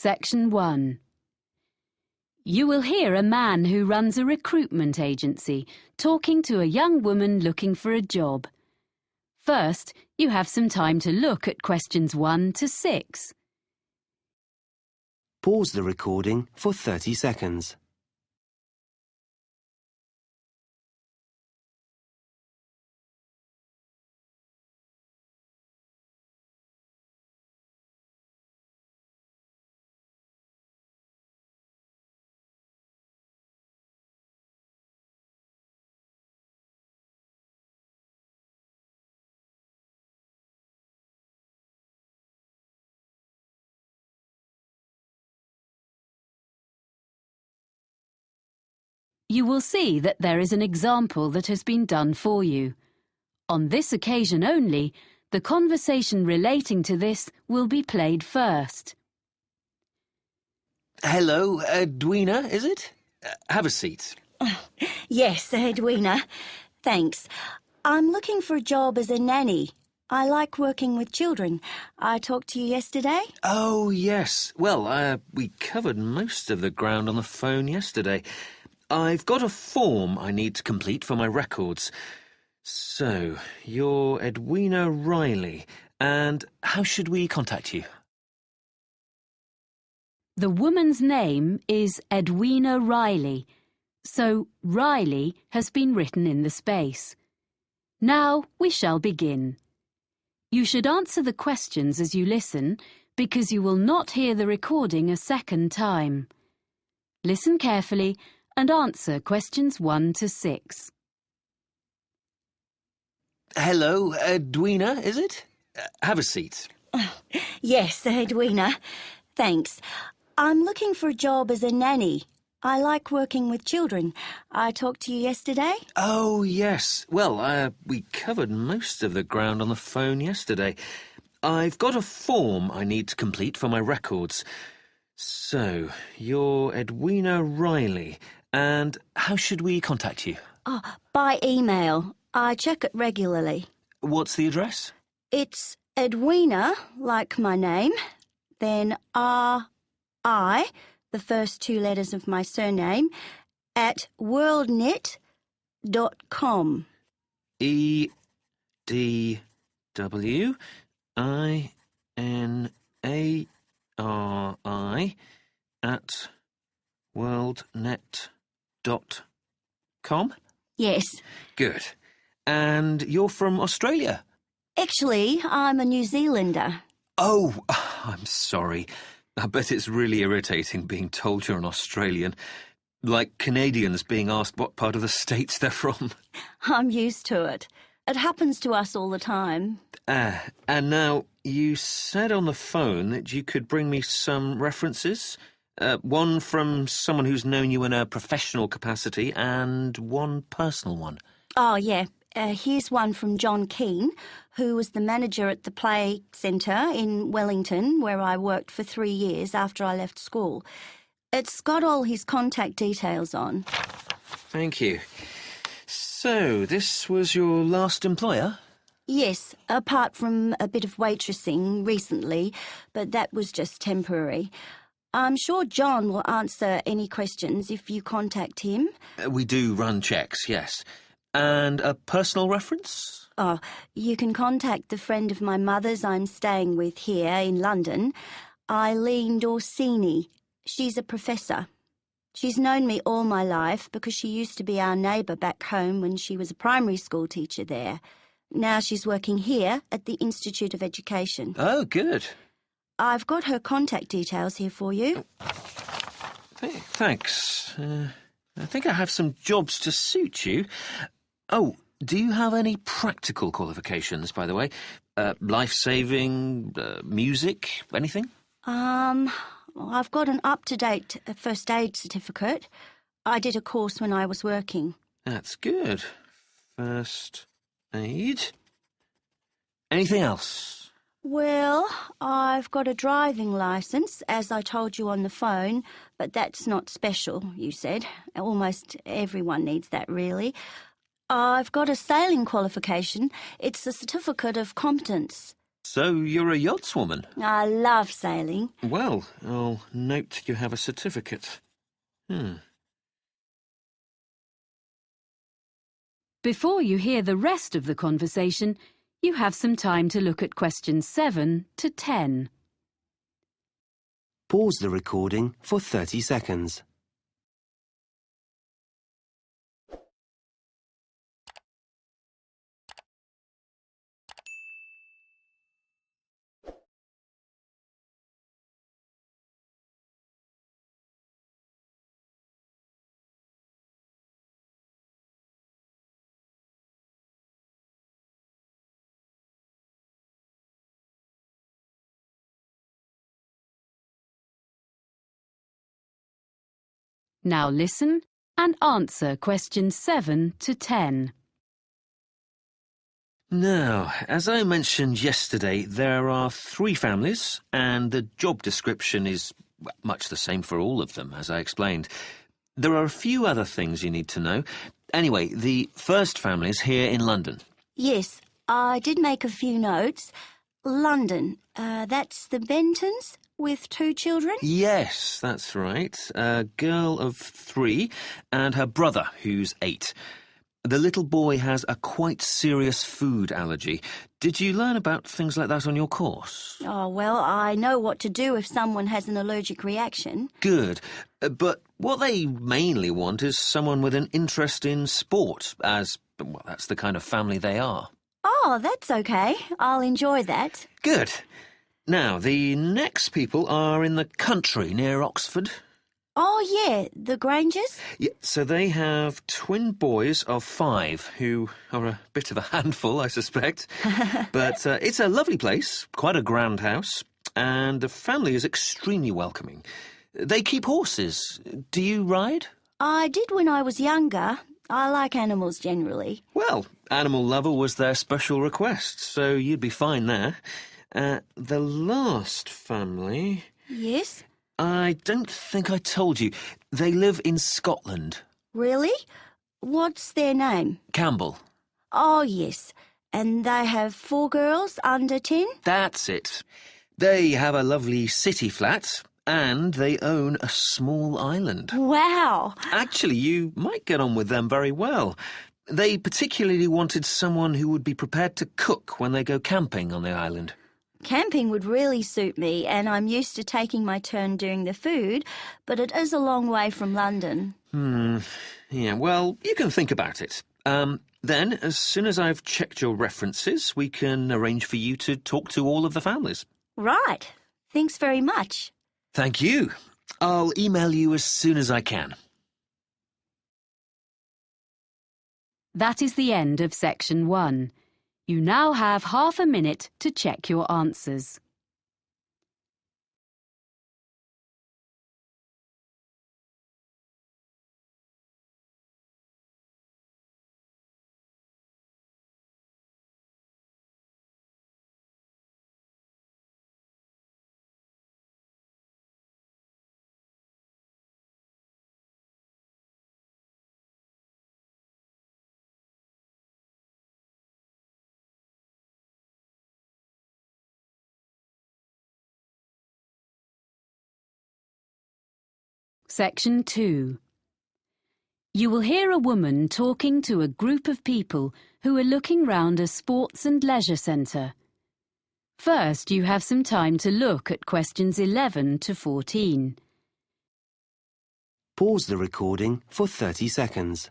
Section 1. You will hear a man who runs a recruitment agency talking to a young woman looking for a job. First, you have some time to look at questions 1 to 6. Pause the recording for 30 seconds. You will see that there is an example that has been done for you. On this occasion only, the conversation relating to this will be played first. Hello, Edwina, is it? Have a seat. Yes, Edwina. Thanks. I'm looking for a job as a nanny. I like working with children. I talked to you yesterday. Oh, yes. Well, we covered most of the ground on the phone yesterday. I've got a form I need to complete for my records. So, you're Edwina Riley, and how should we contact you? The woman's name is Edwina Riley, so Riley has been written in the space. Now we shall begin. You should answer the questions as you listen, because you will not hear the recording a second time. Listen carefully and answer questions 1 to 6. Hello, Edwina, is it? Have a seat. Yes, Edwina. Thanks. I'm looking for a job as a nanny. I like working with children. I talked to you yesterday. Oh, yes. Well, we covered most of the ground on the phone yesterday. I've got a form I need to complete for my records. So, you're Edwina Riley, and how should we contact you? Oh, by email. I check it regularly. What's the address? It's Edwina, like my name, then R-I, the first 2 letters of my surname, at worldnet.com. EDWINARI at worldnet.com? Yes. Good. And you're from Australia? Actually, I'm a New Zealander. Oh, I'm sorry. I bet it's really irritating being told you're an Australian. Like Canadians being asked what part of the States they're from. I'm used to it. It happens to us all the time. And now, you said on the phone that you could bring me some references. One from someone who's known you in a professional capacity and one personal one. Oh, yeah. Here's one from John Keane, who was the manager at the Play Centre in Wellington, where I worked for 3 years after I left school. It's got all his contact details on. Thank you. So, this was your last employer? Yes, apart from a bit of waitressing recently, but that was just temporary. I'm sure John will answer any questions if you contact him. We do run checks, yes. And a personal reference? Oh, you can contact the friend of my mother's I'm staying with here in London, Eileen Dorsini. She's a professor. She's known me all my life because she used to be our neighbour back home when she was a primary school teacher there. Now she's working here at the Institute of Education. Oh, good. I've got her contact details here for you. Thanks. I think I have some jobs to suit you. Oh, do you have any practical qualifications, by the way? Life-saving, music, anything? I've got an up-to-date first aid certificate. I did a course when I was working. That's good. First aid. Anything else? Well, I've got a driving licence, as I told you on the phone, but that's not special, you said. Almost everyone needs that, really. I've got a sailing qualification. It's a certificate of competence. So you're a yachtswoman? I love sailing. Well, I'll note you have a certificate. Before you hear the rest of the conversation, you have some time to look at questions 7 to 10. Pause the recording for 30 seconds. Now listen and answer questions 7 to 10. Now, as I mentioned yesterday, there are 3 families, and the job description is much the same for all of them, as I explained. There are a few other things you need to know. Anyway, the first family is here in London. Yes, I did make a few notes. London, that's the Bentons with 2 children? Yes, that's right. A girl of 3 and her brother, who's 8. The little boy has a quite serious food allergy. Did you learn about things like that on your course? Oh, well, I know what to do if someone has an allergic reaction. Good. But what they mainly want is someone with an interest in sport, as, well, that's the kind of family they are. Oh, that's okay. I'll enjoy that. Good. Now, the next people are in the country near Oxford. Oh, yeah, the Grangers? Yeah, so they have twin boys of 5 who are a bit of a handful, I suspect. But it's a lovely place, quite a grand house, and the family is extremely welcoming. They keep horses. Do you ride? I did when I was younger. I like animals generally. Well, Animal Lover was their special request, so you'd be fine there. The last family... Yes? I don't think I told you. They live in Scotland. Really? What's their name? Campbell. Oh, yes. And they have 4 girls under 10? That's it. They have a lovely city flat, and they own a small island. Wow! Actually, you might get on with them very well. They particularly wanted someone who would be prepared to cook when they go camping on the island. Camping would really suit me, and I'm used to taking my turn doing the food, but it is a long way from London. Yeah, well, you can think about it. Then, as soon as I've checked your references, we can arrange for you to talk to all of the families. Right. Thanks very much. Thank you. I'll email you as soon as I can. That is the end of section 1. You now have half a minute to check your answers. Section 2. You will hear a woman talking to a group of people who are looking round a sports and leisure centre. First, you have some time to look at questions 11 to 14. Pause the recording for 30 seconds.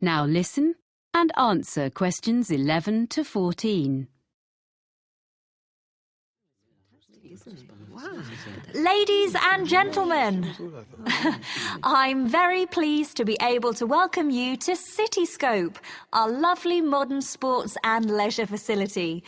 Now listen and answer questions 11 to 14. Ladies and gentlemen, I'm very pleased to be able to welcome you to Cityscope, our lovely modern sports and leisure facility.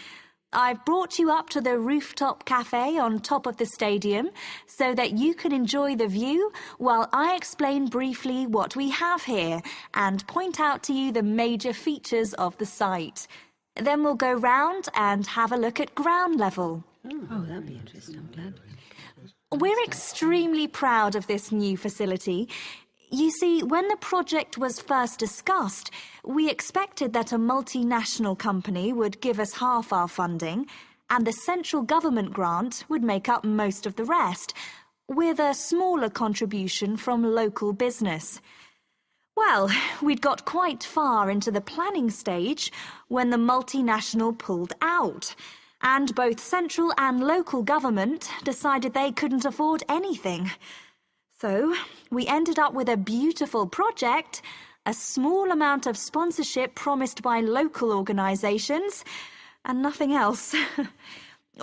I've brought you up to the rooftop cafe on top of the stadium so that you can enjoy the view while I explain briefly what we have here and point out to you the major features of the site. Then we'll go round and have a look at ground level. Oh, that'd be interesting. I'm glad. We're extremely proud of this new facility. You see, when the project was first discussed, we expected that a multinational company would give us half our funding, and the central government grant would make up most of the rest, with a smaller contribution from local business. Well, we'd got quite far into the planning stage when the multinational pulled out, and both central and local government decided they couldn't afford anything. So, we ended up with a beautiful project, a small amount of sponsorship promised by local organisations, and nothing else.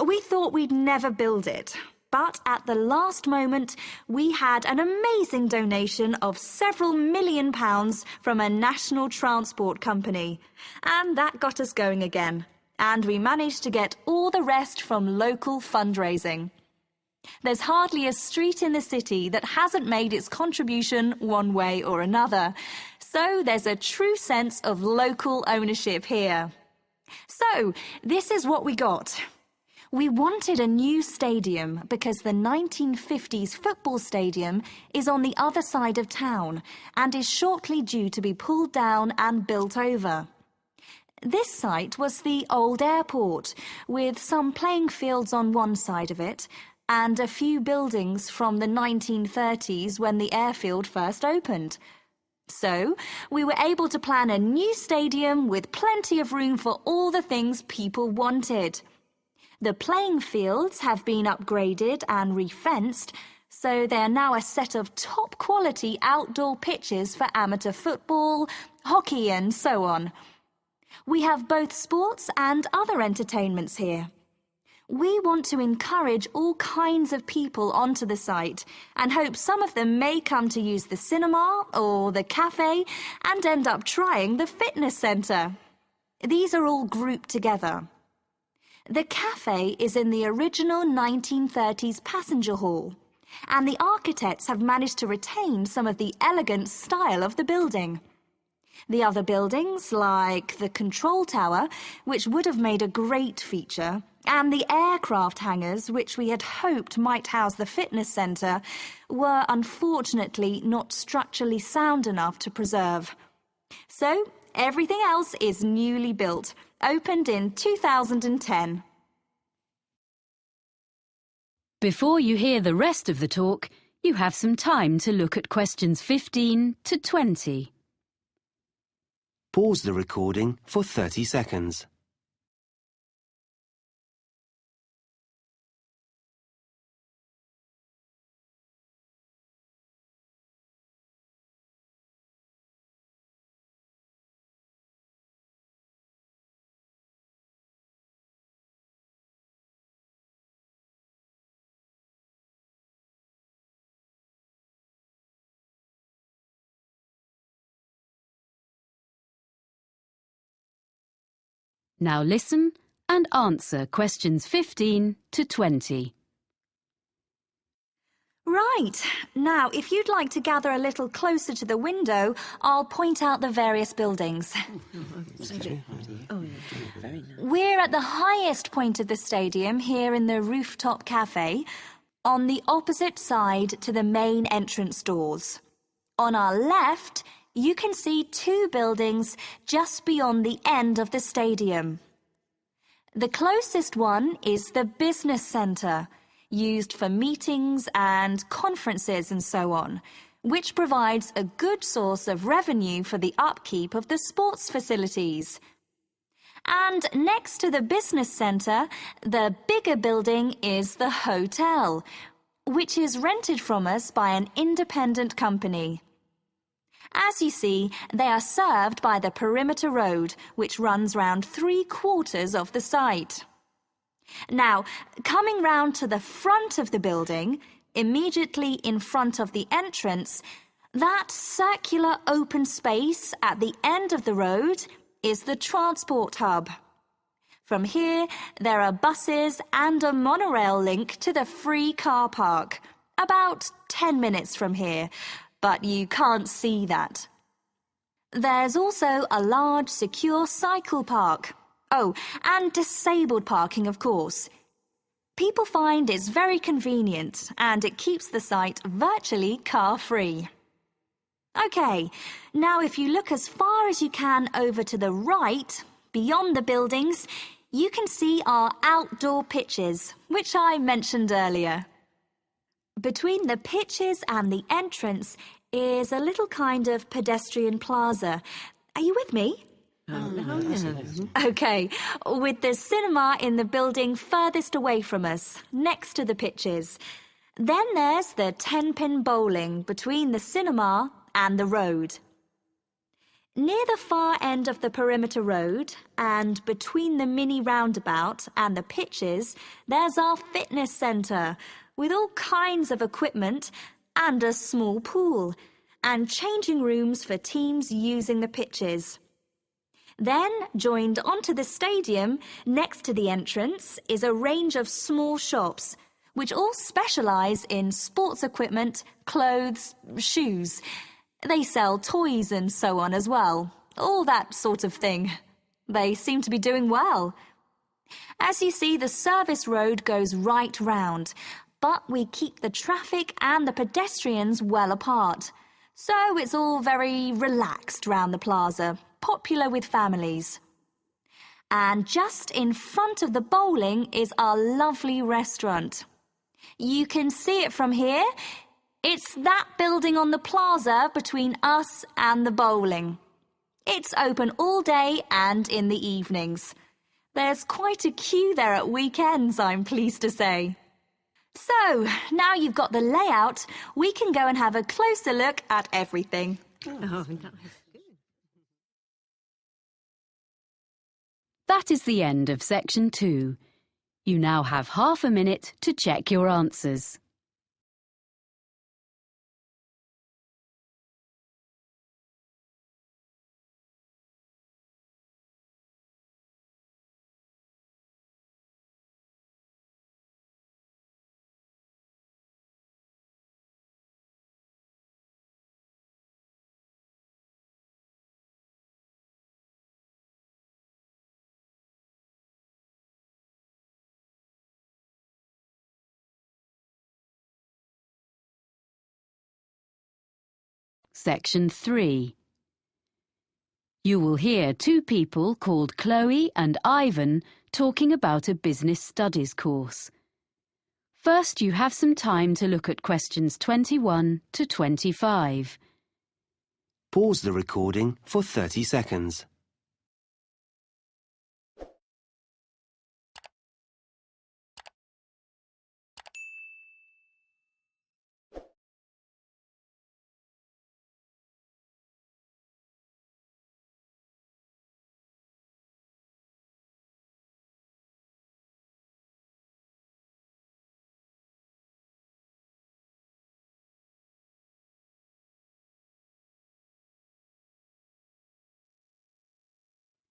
We thought we'd never build it, but at the last moment, we had an amazing donation of several £million from a national transport company, and that got us going again, and we managed to get all the rest from local fundraising. There's hardly a street in the city that hasn't made its contribution one way or another. So there's a true sense of local ownership here. So, this is what we got. We wanted a new stadium because the 1950s football stadium is on the other side of town and is shortly due to be pulled down and built over. This site was the old airport, with some playing fields on one side of it, and a few buildings from the 1930s when the airfield first opened. So, we were able to plan a new stadium with plenty of room for all the things people wanted. The playing fields have been upgraded and refenced, so they are now a set of top-quality outdoor pitches for amateur football, hockey and so on. We have both sports and other entertainments here. We want to encourage all kinds of people onto the site and hope some of them may come to use the cinema or the cafe and end up trying the fitness centre. These are all grouped together. The cafe is in the original 1930s passenger hall, and the architects have managed to retain some of the elegant style of the building. The other buildings, like the control tower, which would have made a great feature, and the aircraft hangars, which we had hoped might house the fitness centre, were unfortunately not structurally sound enough to preserve. So, everything else is newly built, opened in 2010. Before you hear the rest of the talk, you have some time to look at questions 15 to 20. Pause the recording for 30 seconds. Now listen and answer questions 15 to 20. Right. Now, if you'd like to gather a little closer to the window, I'll point out the various buildings. We're at the highest point of the stadium here in the rooftop cafe, on the opposite side to the main entrance doors. On our left, you can see two buildings just beyond the end of the stadium. The closest one is the business centre, used for meetings and conferences and so on, which provides a good source of revenue for the upkeep of the sports facilities. And next to the business centre, the bigger building is the hotel, which is rented from us by an independent company. As you see, they are served by the perimeter road, which runs round 3/4 of the site. Now, coming round to the front of the building, immediately in front of the entrance, that circular open space at the end of the road is the transport hub. From here, there are buses and a monorail link to the free car park, about 10 minutes from here, but you can't see that. There's also a large, secure cycle park. Oh, and disabled parking, of course. People find it's very convenient, and it keeps the site virtually car-free. OK, now if you look as far as you can over to the right, beyond the buildings, you can see our outdoor pitches, which I mentioned earlier. Between the pitches and the entrance is a little kind of pedestrian plaza. Are you with me? OK, with the cinema in the building furthest away from us, next to the pitches. Then there's the 10-pin bowling between the cinema and the road. Near the far end of the perimeter road, and between the mini roundabout and the pitches, there's our fitness centre, with all kinds of equipment and a small pool, and changing rooms for teams using the pitches. Then, joined onto the stadium, next to the entrance, is a range of small shops, which all specialise in sports equipment, clothes, shoes. They sell toys and so on as well, all that sort of thing. They seem to be doing well. As you see, the service road goes right round, but we keep the traffic and the pedestrians well apart. So it's all very relaxed round the plaza, popular with families. And just in front of the bowling is our lovely restaurant. You can see it from here. It's that building on the plaza between us and the bowling. It's open all day and in the evenings. There's quite a queue there at weekends, I'm pleased to say. So, now you've got the layout, we can go and have a closer look at everything. Oh, nice. That is the end of section 2. You now have half a minute to check your answers. Section 3. You will hear two people called Chloe and Ivan talking about a business studies course. First, you have some time to look at questions 21 to 25. Pause the recording for 30 seconds.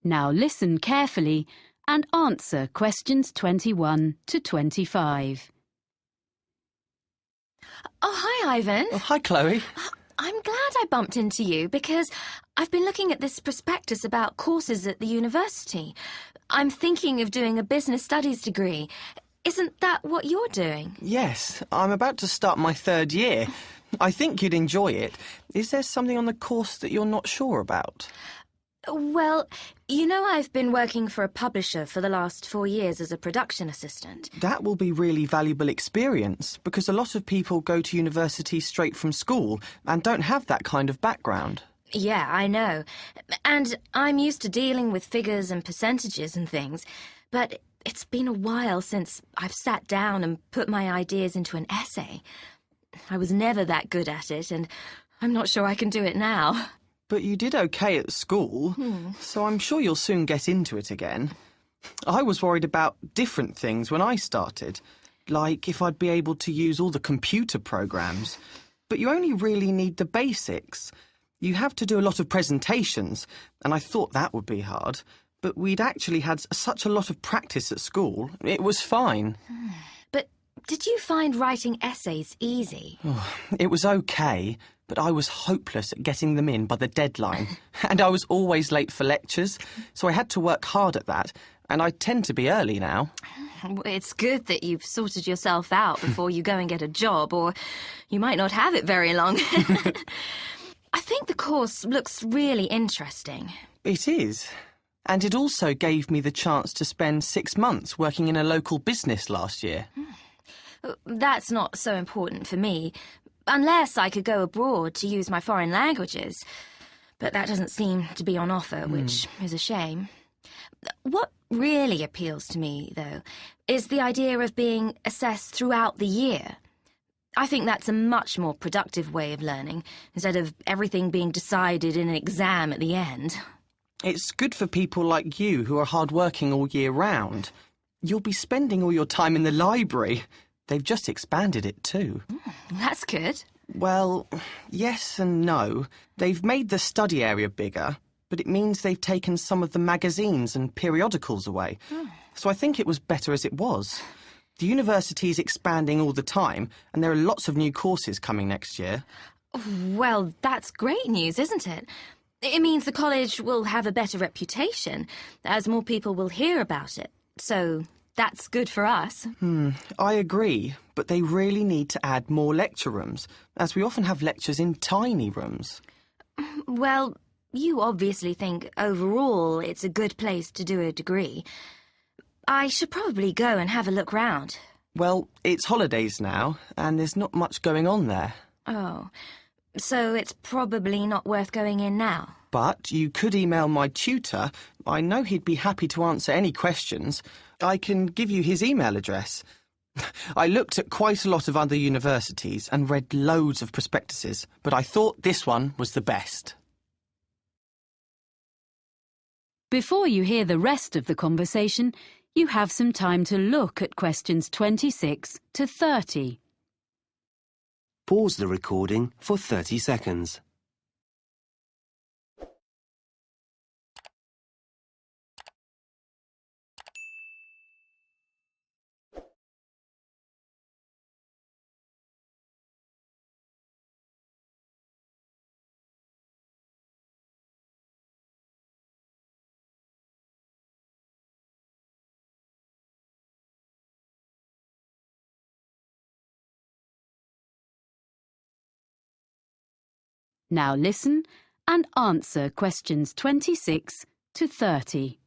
Now listen carefully and answer questions 21 to 25. Oh, hi, Ivan. Oh, hi, Chloe. I'm glad I bumped into you because I've been looking at this prospectus about courses at the university. I'm thinking of doing a business studies degree. Isn't that what you're doing? Yes, I'm about to start my 3rd year. I think you'd enjoy it. Is there something on the course that you're not sure about? Well, you know I've been working for a publisher for the last 4 years as a production assistant. That will be really valuable experience because a lot of people go to university straight from school and don't have that kind of background. Yeah, I know. And I'm used to dealing with figures and percentages and things, but it's been a while since I've sat down and put my ideas into an essay. I was never that good at it, and I'm not sure I can do it now. But you did okay at school, so I'm sure you'll soon get into it again. I was worried about different things when I started, like if I'd be able to use all the computer programs. But you only really need the basics. You have to do a lot of presentations, and I thought that would be hard. but we'd actually had such a lot of practice at school. It was fine. But did you find writing essays easy? It was okay, but I was hopeless at getting them in by the deadline. And I was always late for lectures, so I had to work hard at that, and I tend to be early now. It's good that you've sorted yourself out before you go and get a job, or you might not have it very long. I think the course looks really interesting. It is. And it also gave me the chance to spend 6 months working in a local business last year. That's not so important for me, unless I could go abroad to use my foreign languages. But that doesn't seem to be on offer, which is a shame. What really appeals to me, though, is the idea of being assessed throughout the year. I think that's a much more productive way of learning, instead of everything being decided in an exam at the end. It's good for people like you who are hard-working all year round. You'll be spending all your time in the library. They've just expanded it too. That's good. Well, yes and no. They've made the study area bigger, but it means they've taken some of the magazines and periodicals away. So I think it was better as it was. The university is expanding all the time, and there are lots of new courses coming next year. Well, that's great news, isn't it? It means the college will have a better reputation, as more people will hear about it. So that's good for us. I agree, but they really need to add more lecture rooms, as we often have lectures in tiny rooms. Well, you obviously think overall it's a good place to do a degree. I should probably go and have a look round. Well, it's holidays now, and there's not much going on there. Oh, so it's probably not worth going in now. But you could email my tutor. I know he'd be happy to answer any questions. I can give you his email address. I looked at quite a lot of other universities and read loads of prospectuses, but I thought this one was the best. Before you hear the rest of the conversation, you have some time to look at questions 26 to 30. Pause the recording for 30 seconds. Now listen and answer questions 26 to 30.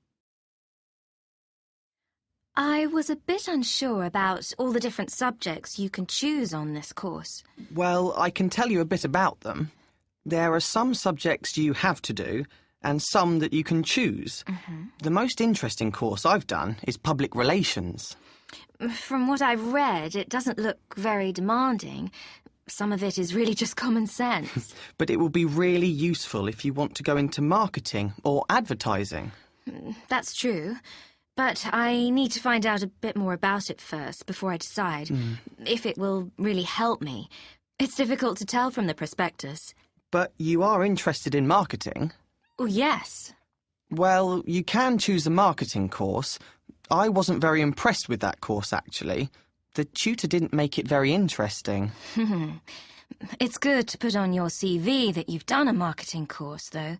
I was a bit unsure about all the different subjects you can choose on this course. Well, I can tell you a bit about them. There are some subjects you have to do, and some that you can choose. The most interesting course I've done is public relations. From what I've read, it doesn't look very demanding. Some of it is really just common sense. But it will be really useful if you want to go into marketing or advertising. That's true. But I need to find out a bit more about it first before I decide if it will really help me. It's difficult to tell from the prospectus. But you are interested in marketing? Oh, yes. Well, you can choose a marketing course. I wasn't very impressed with that course, actually. The tutor didn't make it very interesting. It's good to put on your CV that you've done a marketing course, though.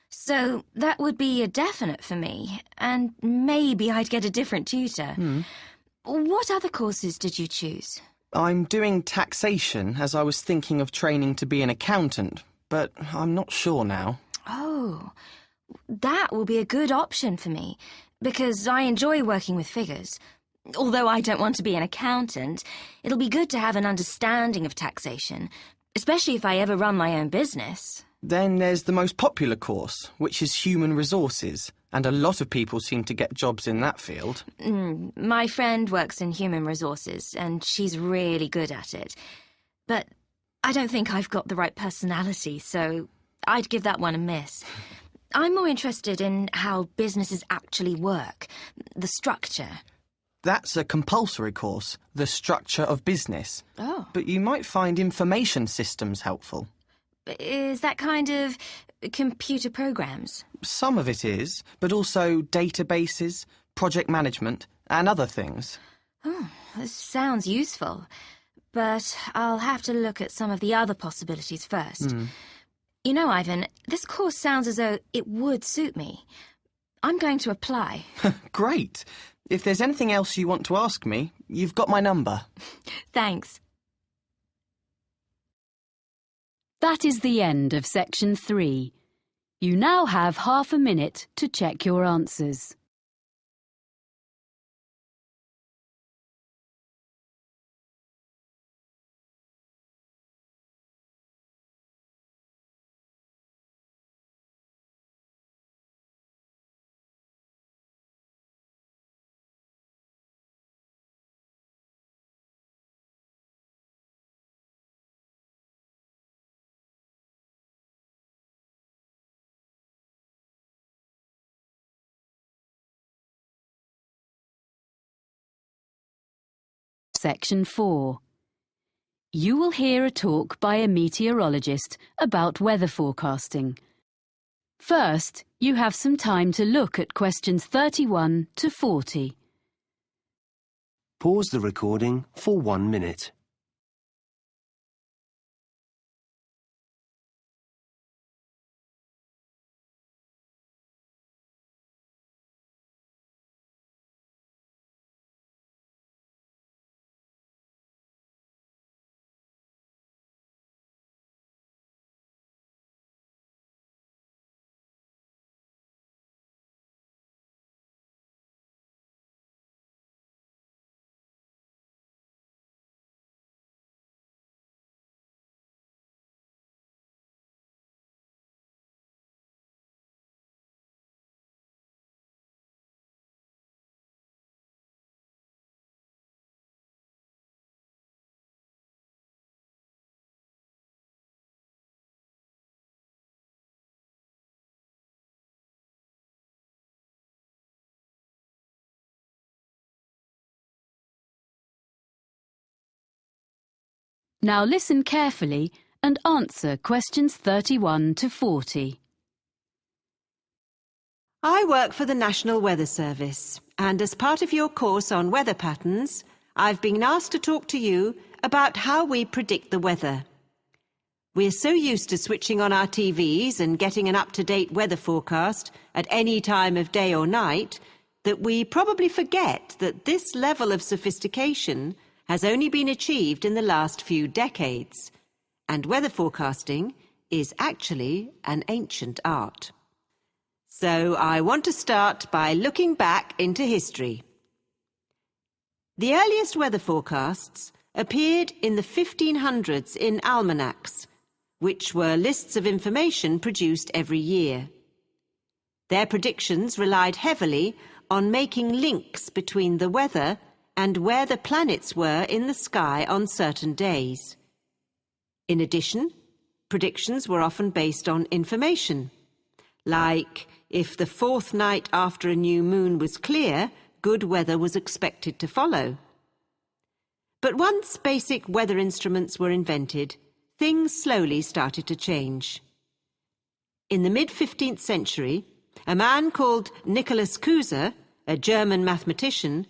So that would be a definite for me, and maybe I'd get a different tutor. What other courses did you choose? I'm doing taxation, as I was thinking of training to be an accountant, but I'm not sure now. Oh, that will be a good option for me, because I enjoy working with figures. Although I don't want to be an accountant, it'll be good to have an understanding of taxation, especially if I ever run my own business. Then there's the most popular course, which is human resources, and a lot of people seem to get jobs in that field. My friend works in human resources, and she's really good at it. But I don't think I've got the right personality, so I'd give that one a miss. I'm more interested in how businesses actually work, the structure. That's a compulsory course, the structure of business. Oh. But you might find information systems helpful. Is that kind of computer programs? Some of it is, but also databases, project management, and other things. Oh, this sounds useful. But I'll have to look at some of the other possibilities first. You know, Ivan, this course sounds as though it would suit me. I'm going to apply. Great. If there's anything else you want to ask me, you've got my number. Thanks. That is the end of section 3. You now have half a minute to check your answers. Section 4. You will hear a talk by a meteorologist about weather forecasting. First, you have some time to look at questions 31 to 40. Pause the recording for 1 minute. Now listen carefully and answer questions 31 to 40. I work for the National Weather Service, and as part of your course on weather patterns, I've been asked to talk to you about how we predict the weather. We're so used to switching on our TVs and getting an up-to-date weather forecast at any time of day or night that we probably forget that this level of sophistication has only been achieved in the last few decades, and weather forecasting is actually an ancient art. So I want to start by looking back into history. The earliest weather forecasts appeared in the 1500s in almanacs, which were lists of information produced every year. Their predictions relied heavily on making links between the weather and where the planets were in the sky on certain days. In addition, predictions were often based on information, like if the fourth night after a new moon was clear, good weather was expected to follow. But once basic weather instruments were invented, things slowly started to change. In the mid-15th century, a man called Nicholas Cusa, a German mathematician,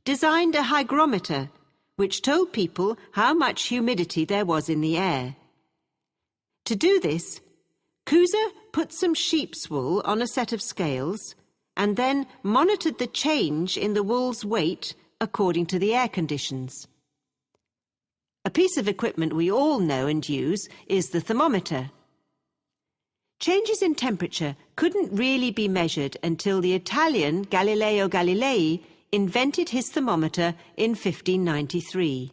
designed a hygrometer which told people how much humidity there was in the air. To do this, Cusa put some sheep's wool on a set of scales and then monitored the change in the wool's weight according to the air conditions. A piece of equipment we all know and use is the thermometer. Changes in temperature couldn't really be measured until the Italian Galileo Galilei invented his thermometer in 1593.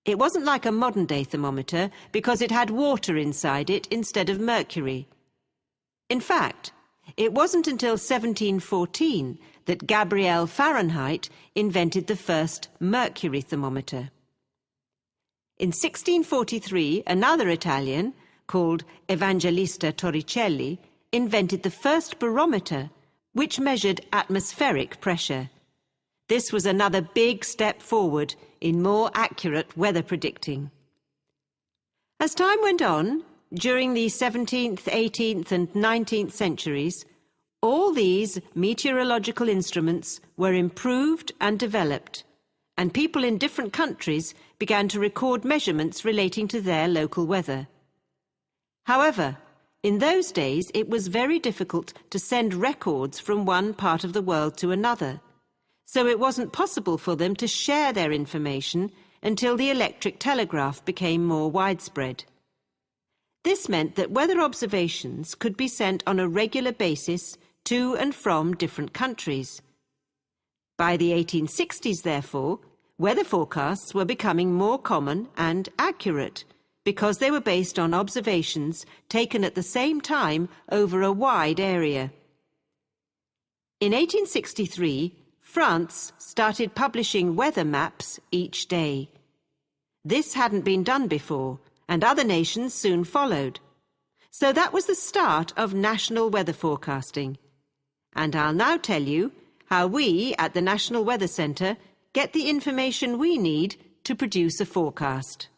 It wasn't like a modern-day thermometer because it had water inside it instead of mercury. In fact, it wasn't until 1714 that Gabriel Fahrenheit invented the first mercury thermometer. In 1643, another Italian, called Evangelista Torricelli, invented the first barometer, which measured atmospheric pressure. This was another big step forward in more accurate weather predicting. As time went on, during the 17th, 18th and 19th centuries, all these meteorological instruments were improved and developed, and people in different countries began to record measurements relating to their local weather. However, in those days it was very difficult to send records from one part of the world to another, so it wasn't possible for them to share their information until the electric telegraph became more widespread. This meant that weather observations could be sent on a regular basis to and from different countries. By the 1860s, therefore, weather forecasts were becoming more common and accurate because they were based on observations taken at the same time over a wide area. In 1863, France started publishing weather maps each day. This hadn't been done before, and other nations soon followed. So that was the start of national weather forecasting. And I'll now tell you how we at the National Weather Centre get the information we need to produce a forecast.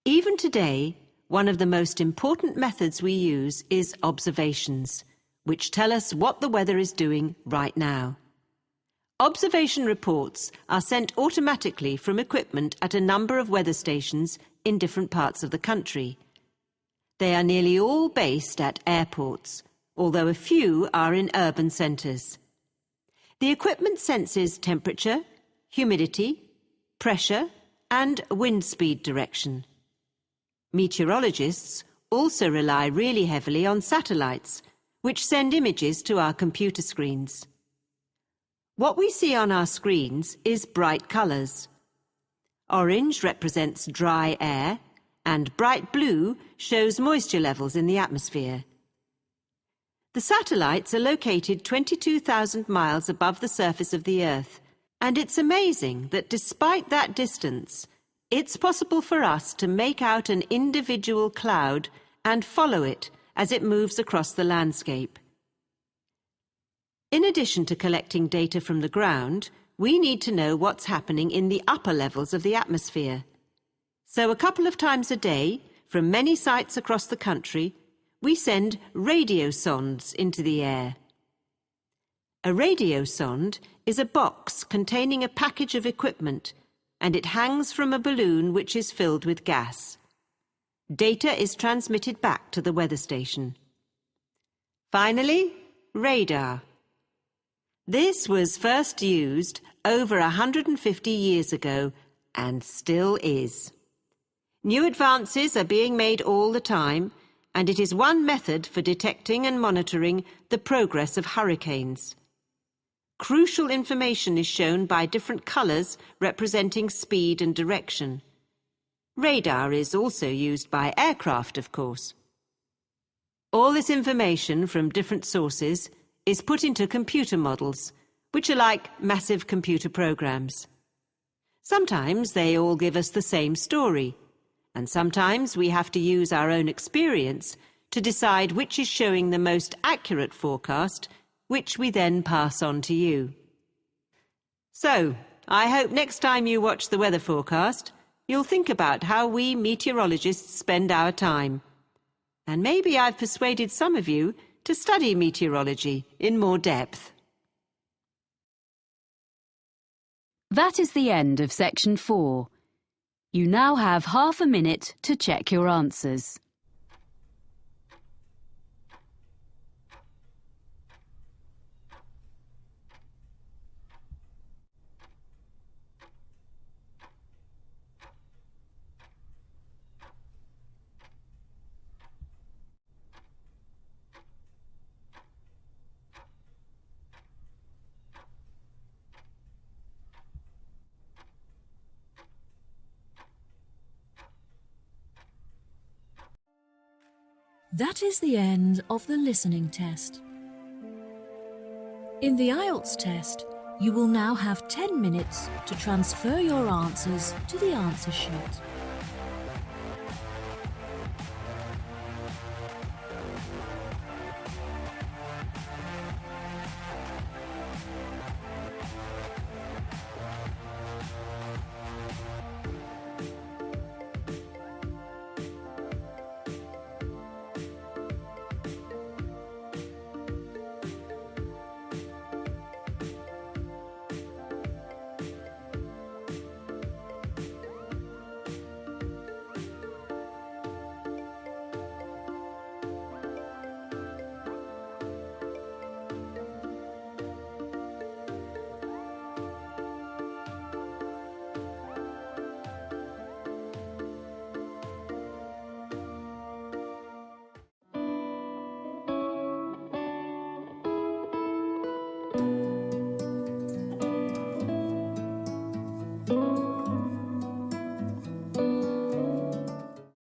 Even today, one of the most important methods we use is observations, which tell us what the weather is doing right now. Observation reports are sent automatically from equipment at a number of weather stations in different parts of the country. They are nearly all based at airports, although a few are in urban centres. The equipment senses temperature, humidity, pressure, and wind speed direction. Meteorologists also rely really heavily on satellites, which send images to our computer screens. What we see on our screens is bright colours. Orange represents dry air, and bright blue shows moisture levels in the atmosphere. The satellites are located 22,000 miles above the surface of the Earth, and it's amazing that despite that distance, it's possible for us to make out an individual cloud and follow it as it moves across the landscape. In addition to collecting data from the ground, we need to know what's happening in the upper levels of the atmosphere. So a couple of times a day, from many sites across the country, we send radio sondes into the air. A radio sonde is a box containing a package of equipment, and it hangs from a balloon which is filled with gas. Data is transmitted back to the weather station. Finally, radar. This was first used over 150 years ago and still is. New advances are being made all the time, and it is one method for detecting and monitoring the progress of hurricanes. Crucial information is shown by different colours representing speed and direction. Radar is also used by aircraft, of course. All this information from different sources is put into computer models, which are like massive computer programs. Sometimes they all give us the same story, and sometimes we have to use our own experience to decide which is showing the most accurate forecast, which we then pass on to you. So, I hope next time you watch the weather forecast, you'll think about how we meteorologists spend our time. And maybe I've persuaded some of you to study meteorology in more depth. That is the end of section 4. You now have half a minute to check your answers. That is the end of the listening test. In the Ielts test, you will now have 10 minutes to transfer your answers to the answer sheet.